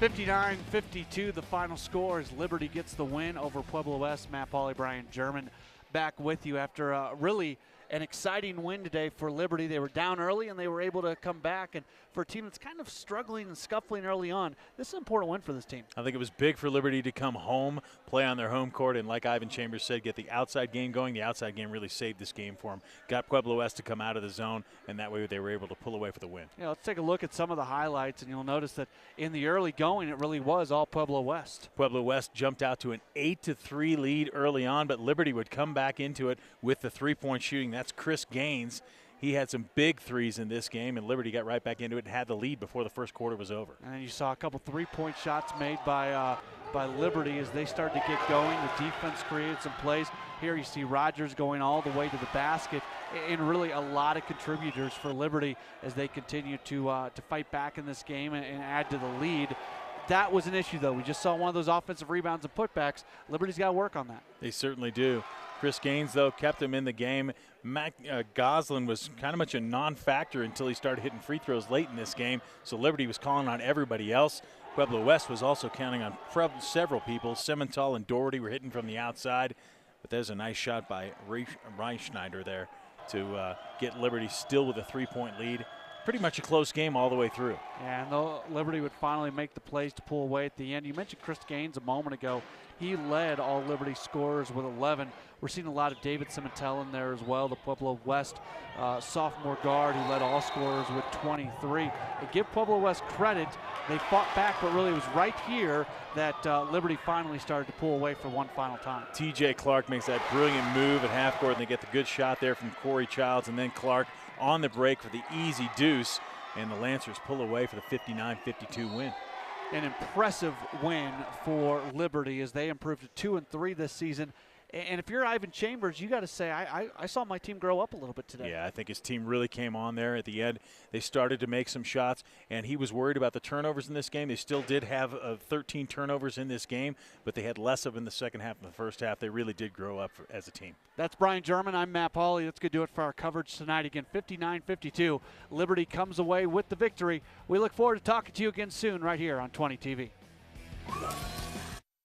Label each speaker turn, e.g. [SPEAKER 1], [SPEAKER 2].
[SPEAKER 1] 59-52, the final score as Liberty gets the win over Pueblo West. Matt Pauley, Brian German back with you after really an exciting win today for Liberty. They were down early and they were able to come back. And for a team that's kind of struggling and scuffling early on, this is an important win for this team.
[SPEAKER 2] I think it was big for Liberty to come home, play on their home court, and like Ivan Chambers said, get the outside game going. The outside game really saved this game for them. Got Pueblo West to come out of the zone, and that way they were able to pull away for the win.
[SPEAKER 1] Yeah, let's take a look at some of the highlights, and you'll notice that in the early going, it really was all Pueblo West.
[SPEAKER 2] Pueblo West jumped out to an 8-3 lead early on, but Liberty would come back into it with the three-point shooting. That's Chris Gaines. He had some big threes in this game, and Liberty got right back into it and had the lead before the first quarter was over.
[SPEAKER 1] And you saw a couple three-point shots made by Liberty as they started to get going. The defense created some plays. Here you see Rogers going all the way to the basket, and really a lot of contributors for Liberty as they continue to fight back in this game and add to the lead. That was an issue, though. We just saw one of those offensive rebounds and putbacks. Liberty's got to work on that.
[SPEAKER 2] They certainly do. Chris Gaines, though, kept him in the game. Matt Goslin was kind of much a non-factor until he started hitting free throws late in this game, so Liberty was calling on everybody else. Pueblo West was also counting on several people. Simmental and Doherty were hitting from the outside, but there's a nice shot by Reinschneider there to get Liberty still with a three-point lead. Pretty much a close game all the way through.
[SPEAKER 1] Yeah, and Liberty would finally make the plays to pull away at the end. You mentioned Chris Gaines a moment ago. He led all Liberty scorers with 11. We're seeing a lot of David Simmental in there as well, the Pueblo West sophomore guard who led all scorers with 23. And give Pueblo West credit. They fought back, but really it was right here that Liberty finally started to pull away for one final time.
[SPEAKER 2] TJ Clark makes that brilliant move at half court, and they get the good shot there from Corey Childs, and then Clark on the break for the easy deuce, and the Lancers pull away for the 59-52 win.
[SPEAKER 1] An impressive win for Liberty as they improved to 2-3 this season. And if you're Ivan Chambers, you got to say, I saw my team grow up a little bit today.
[SPEAKER 2] Yeah, I think his team really came on there at the end. They started to make some shots, and he was worried about the turnovers in this game. They still did have 13 turnovers in this game, but they had less of them in the second half and the first half. They really did grow up as a team. That's
[SPEAKER 1] Brian German. I'm Matt Pauley. That's going to do it for our coverage tonight. Again, 59-52. Liberty comes away with the victory. We look forward to talking to you again soon right here on 20 TV.